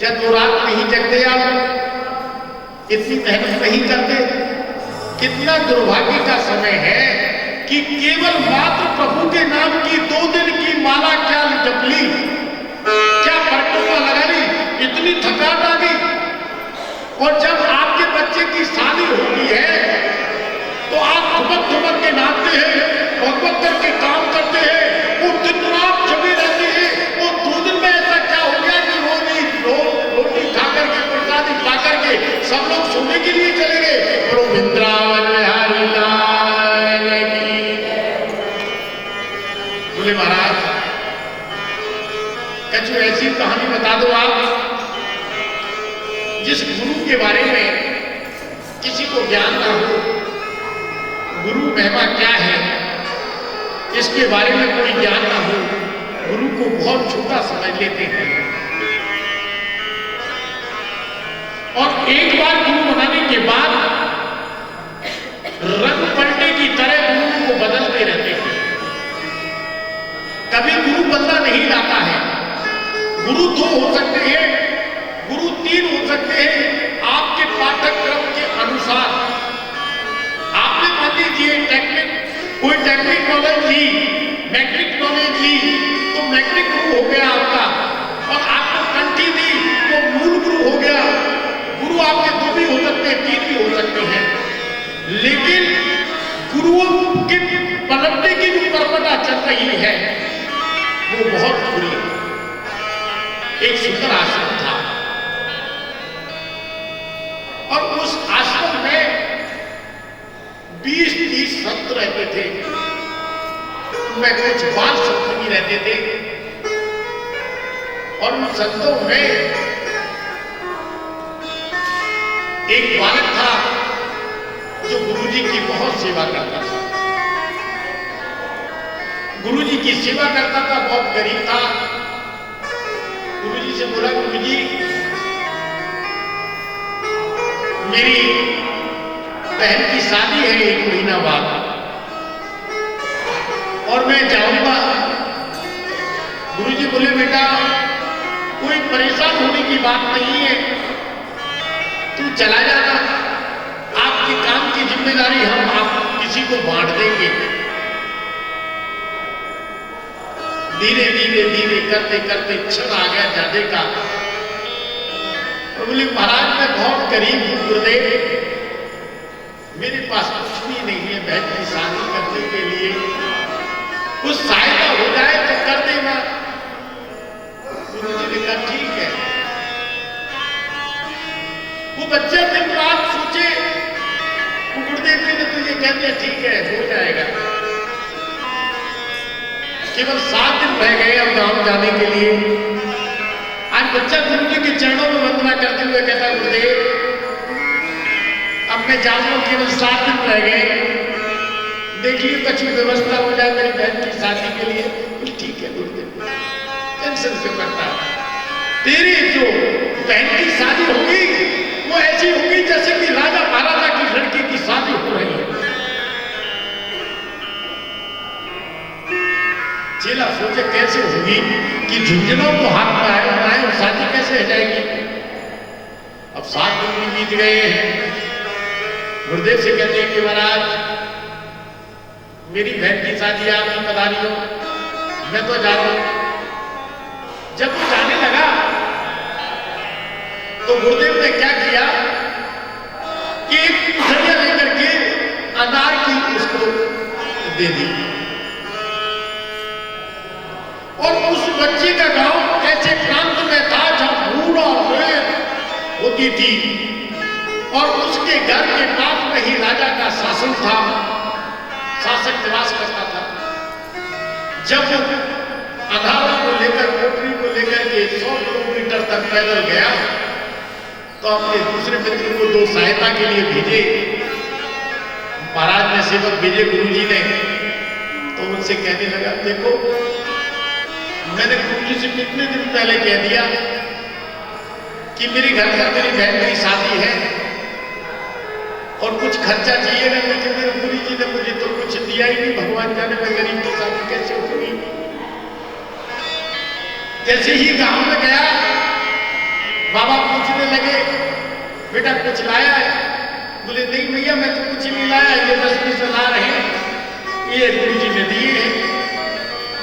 क्या 2 रात नहीं जगते आप? इतनी मेहनत नहीं करते? कितना दुर्भाग्य का समय है कि केवल मात्र प्रभु के नाम की 2 दिन की माला क्या जप ली, क्या परटुमा लगा ली, इतनी थकान आ गई। और जब आपके बच्चे की शादी होती है तो आप धुमक के नाचते हैं, भगवत करके काम करते हैं, वो दिन रात जगे रहते हैं। वो 2 दिन में ऐसा क्या हो गया कि रोटी खा करके, प्रसादी खा करके सब लोग सोने के लिए चले गए। वृंदावन बिहारी लाल की। बोले महाराज कछु ऐसी कहानी बता दो आप जिस गुरु के बारे में किसी को ज्ञान ना हो। गुरु महिमा क्या है इसके बारे में कोई ज्ञान ना हो, गुरु को बहुत छोटा समझ लेते हैं। और एक बार गुरु बनाने के बाद रंग पलटे की तरह गुरु को बदलते रहते हैं। कभी गुरु बदला नहीं जाता है। गुरु 2 हो सकते हैं, गुरु 3 हो सकते हैं आपके पाठ्यक्रम के अनुसार। आपने मान लीजिए कोई टेक्निक नॉलेज ली, मैट्रिक नॉलेज ली तो मैट्रिक गुरु हो गया आपका, और आपको कंठी दी तो मूल गुरु हो गया। गुरु आपके 2 भी हो सकते हैं, 3 भी हो सकते हैं, लेकिन गुरुओं के पलटने की जो परंपरा चल रही है वो बहुत बुरी है। एक सुंदर आश्रम था और उस आश्रम में 20-30 संत रहते थे, उनमें कुछ बाल संत भी रहते थे। और उन संतों में एक बालक था जो गुरुजी की बहुत सेवा करता था। गुरुजी की सेवा करता था, बहुत गरीब था। गुरुजी से बोला, गुरुजी मेरी बहन की शादी है 1 महीना बाद और मैं जाऊंगा। गुरुजी बोले, बेटा कोई परेशान होने की बात नहीं है, तू चला जाना, आपके काम की जिम्मेदारी हम आप किसी को बांट देंगे। धीरे धीरे धीरे करते करते क्षण आ गया जाने का। और बोले, महाराज मैं बहुत गरीब हूं गुरुदेव, मेरे पास कुछ भी नहीं है बहन की शादी करने के लिए, कुछ सहायता हो जाए तो कर देना। गुरुजी ने कहा ठीक है। वो बच्चा दिन रात सोचे, वो गुरुदेव जी ने तो ये कह दिया ठीक है हो जाएगा। केवल 7 दिन रह गए अब गांव जाने के लिए। आज बच्चा गुरुजी के चरणों में वंदना करते हुए कहता, गुरुदेव अब मैं जाऊंगा, केवल 7 दिन रह गए, देखिए कुछ व्यवस्था हो जाए मेरी बहन की शादी के लिए। ठीक है गुरुदेव, टेंशन से करता है, तेरी जो बहन की शादी होगी वो ऐसी होगी जैसे कि राजा महाराजा की लड़की की शादी हो रही है। चेला सोचे कैसे होगी कि झुंझुनों को हाथ में आए और शादी कैसे हो जाएगी। अब 7 दिन भी बीत गए हैं। गुरुदेव से कहते हैं कि महाराज मेरी बहन की शादी आप नहीं बता रही हो, मैं तो जा रहा हूं। जब वो जाने लगा तो गुरुदेव ने क्या किया कि एक पुथलिया लेकर के अनार की उसको दे दी। और उस बच्चे का गांव ऐसे प्रांत में था जहां भूड़ और रेत होती थी, और उसके घर के पास में ही राजा का शासन था, शासक निवास करता था। जब अनारों को लेकर, कोटरी को लेकर के 100 किलोमीटर तक पैदल गया तो अपने दूसरे मित्र को 2 सहायता के लिए भेजे। महाराज ने सेवक भेजे गुरुजी ने, तो उनसे कहने लगा, देखो मैंने गुरुजी से कितने दिन पहले कह दिया कि मेरे घर में मेरी बहन की शादी है और कुछ खर्चा चाहिए, लेकिन मेरे गुरुजी ने मुझे तो कुछ दिया ही नहीं। भगवान जाने में गरीब की शादी कैसे होगी। जैसे ही गांव में गया बाबा पूछने लगे, बेटा कुछ लाया है? बोले नहीं भैया मैं तो कुछ नहीं लाया, ये 10-20 ला रहे हैं, ये गुरु जी ने दिए हैं।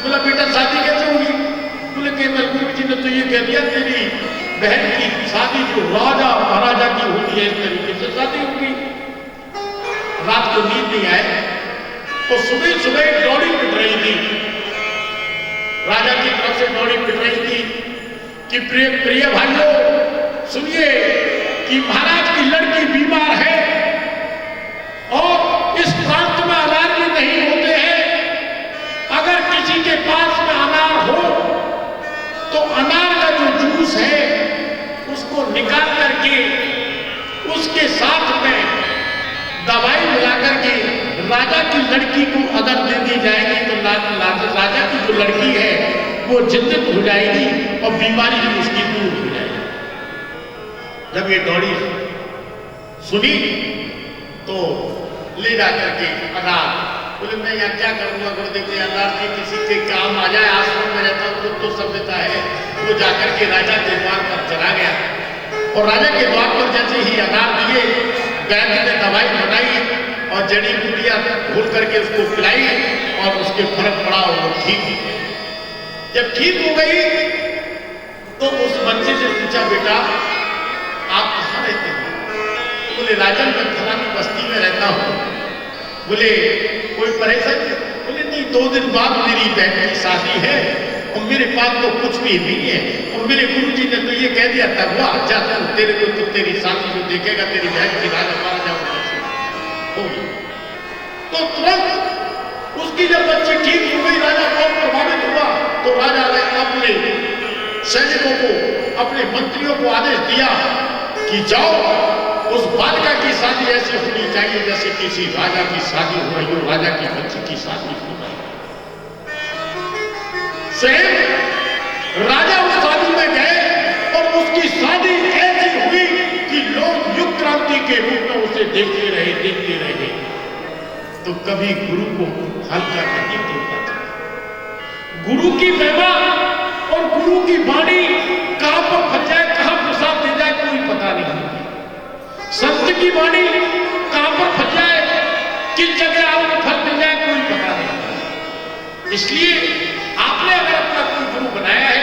बोला बेटा शादी कैसे होगी? बोले केवल गुरु जी ने तो ये कह दिया तेरी बहन की शादी जो राजा महाराजा की होती है इस तरीके से शादी होगी। रात को नींद नहीं आए तो सुबह सुबह डोरी पिट रही थी, राजा की तरफ से डोरी पिट रही थी कि प्रिय भाइयों सुनिए कि महाराज की लड़की बीमार है और इस प्रांत में अनार भी नहीं होते हैं। अगर किसी के पास में अनार हो तो अनार का जो जूस है उसको निकाल करके उसके साथ में दवाई मिलाकर के राजा की लड़की को अगर दे दी जाएगी तो राजा की जो लड़की है वो जिंदत हो जाएगी और बीमारी भी उसकी दूर हो जाएगी। जब ये डोरी सुनी तो ले जाकर के अनार, बोले मैं यहाँ क्या करूंगा गुरुदेव, अनार की किसी के काम आ जाए, आश्रम में रहता हूँ तो सभ्यता है। वो जाकर के राजा के द्वार पर चला गया और राजा के द्वार पर जैसे ही अनार दिए, वैद्य ने दवाई बनाई और जड़ी बूटियां घोल करके उसको पिलाई और उसके फर्क पड़ा और वो ठीक हो गई। जब ठीक हो गई तो उस बच्चे से पूछा, बेटा आप कहाँ रहते हैं? बोले राजन मैं फलानी बस्ती में रहता हूँ। बोले कोई परेशानी? बोले नहीं, 2 दिन बाद मेरी बहन की शादी है और मेरे पास तो कुछ भी नहीं है और मेरे गुरुजी ने तो ये कह दिया था हुआ जा तू, तेरे को तो तेरी शादी जो देखेगा तेरी बहन की राजा महाराजा होगी। तो तुरंत उसकी जब बच्ची ठीक हो गई, राजा बहुत प्रभावित हुआ तो राजा ने अपने सैनिकों को, अपने मंत्रियों को आदेश दिया कि जाओ उस बालिका की शादी ऐसी होनी चाहिए जैसे किसी राजा की शादी हो रही हो, राजा की बच्ची की शादी हो रही है। स्वयं राजा उस शादी में गए और उसकी शादी ऐसी हुई कि लोग युग क्रांति के रूप में उसे देखते रहे। तो कभी गुरु को हल्का नहीं तोड़ना चाहिए। गुरु की महिमा और गुरु की वाणी कहां पर फंस जाए, कहां प्रसाद दे जाए कोई पता नहीं। संत की वाणी कहां पर फंस जाए, किस जगह आपको फल मिल जाए कोई पता नहीं। इसलिए आपने अगर अपना कोई गुरु बनाया है,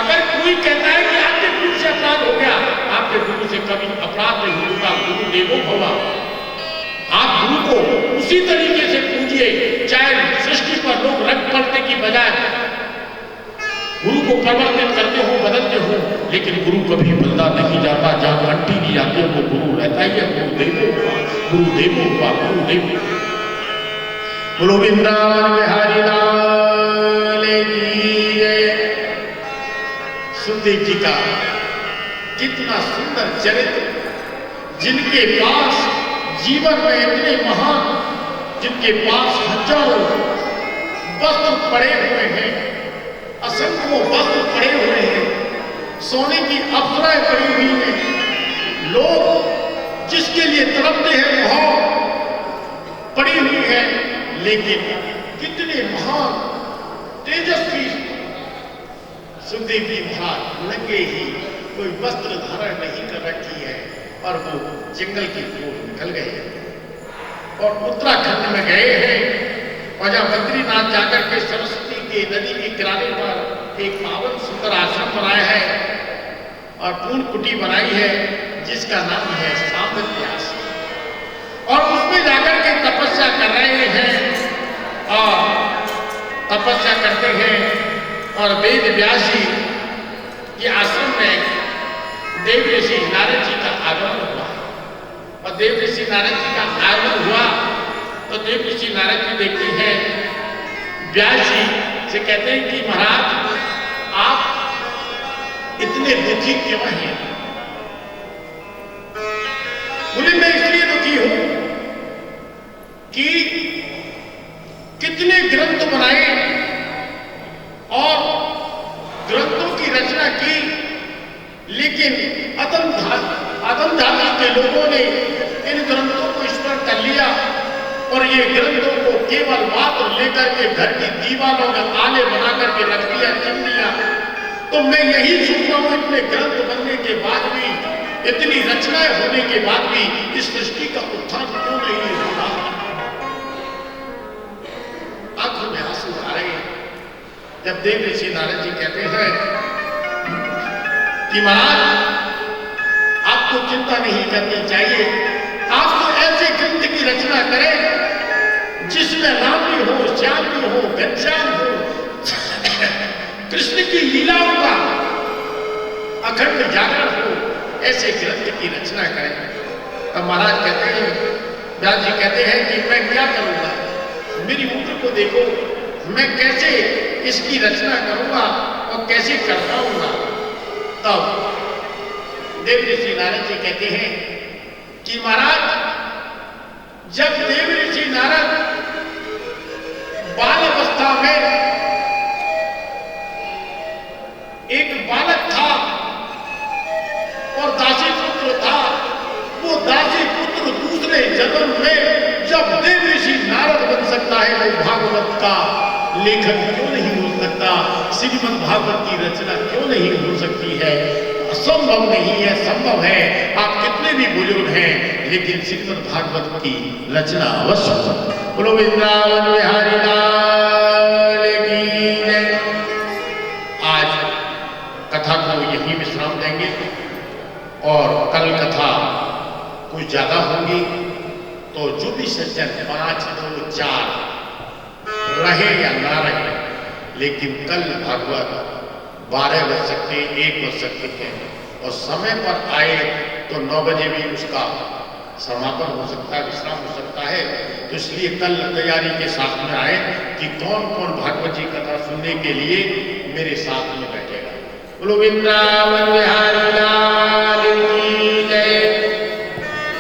अगर कोई कहता है कि आपके गुरु से अपराध हो गया, आपके गुरु से कभी अपराध नहीं होगा। गुरु देवो भव। आप गुरु को उसी तरीके से पूजिए, चाहे सृष्टि पर लोग रंग पड़ने की बजाय गुरु को परिवर्तित करते हो, बदलते हो, लेकिन गुरु कभी बदला नहीं जाता। जहां घंटी नहीं आती वो गुरु रहता ही है। गुरुदेवो हुआ गुरुदेव। बोलो वृंदावन बिहारी लाल की जय। सुखदेव जी का कितना सुंदर चरित्र, जिनके पास जीवन में इतने महान, जिनके पास हजारों वस्त्र पड़े हुए हैं, असंख्यों वस्त्र पड़े हुए हैं, सोने की अप्सराएं पड़ी हुई हैं, लोग जिसके लिए तड़पते हैं बहुत पड़ी हुई है, लेकिन कितने महान तेजस्वी सुखदेव जी महाराज नंगे ही, कोई वस्त्र धारण नहीं कर रखी है और वो जंगल की ओर निकल गए और उत्तराखंड में गए हैं और जहाँ बद्रीनाथ जाकर के सरस्वती के नदी के किनारे पर एक पावन सुंदर आश्रम बनाया है और पूर्ण कुटी बनाई है जिसका नाम है सामर्थ्य आश्रम। और उसमें जाकर के तपस्या कर रहे हैं और तपस्या करते हैं और वेद व्यास जी के आश्रम में देव ऋषि नारद जी का आगमन हुआ और देव ऋषि नारद जी का आगमन हुआ तो देव ऋषि नारद जी देखते हैं व्यास जी से, कहते हैं कि महाराज आप इतने दुखी क्यों हैं? बोले मैं इसलिए दुखी हूं कि कितने ग्रंथ बनाए और ग्रंथों की रचना की, लेकिन अदम जाति के लोगों ने इन ग्रंथों को स्मरण कर लिया और ये ग्रंथों को केवल मात्र लेकर के घर की दीवारों में आले बना करके रख दिया, चिन दिया तो मैं यही सोचता हूं, इतने ग्रंथ बनने के बाद भी, इतनी रचनाएं होने के बाद भी इस सृष्टि का उत्थान क्यों नहीं होता? आंखों में आंसू आ रहे हैं जब देव ऋषि नारद जी कहते हैं कि महाराज आपको चिंता नहीं करनी चाहिए, आप तो ऐसे ग्रंथ की रचना करें जिसमें राम भी हो, श्याम भी हो, घनश्याम हो, कृष्ण की लीलाओं का अखंड जागरण हो, ऐसे ग्रंथ की रचना करें। तब महाराज कहते हैं, व्यास जी कहते हैं कि मैं क्या करूंगा, मेरी उम्र को देखो, मैं कैसे इसकी रचना करूंगा और कैसे कर पाऊंगा। तब देव ऋषि नारद जी कहते हैं कि महाराज, जब देव ऋषि नारद बाल अवस्था में एक बालक था और दासी पुत्र था, वो दासी पुत्र दूसरे जन्म में जब देव ऋषि नारद बन सकता है, वो भागवत का लेखक क्यों नहीं हो सकता? श्रीमद् भागवत की रचना क्यों नहीं हो सकती है? असंभव नहीं है, संभव है। आप कितने भी बुजुर्ग हैं, लेकिन श्रीमद् भागवत की रचना अवश्य हो। बोलो वृंदावन बिहारी लाल की जय। आज कथा को यही विश्राम देंगे और कल कथा कुछ ज्यादा होगी, तो जो भी सज्जन 5, 2, 4 रहे या ना रहे, लेकिन कल भागवत 12 बज सकते हैं, 1 बज सकते हैं, और समय पर आए तो 9 बजे भी उसका समापन हो सकता है, विश्राम हो सकता है। तो इसलिए कल तैयारी के साथ में आए कि कौन कौन भागवत जी कथा सुनने के लिए मेरे साथ में बैठेगा। बोलो वृंदावन बिहारी लाल।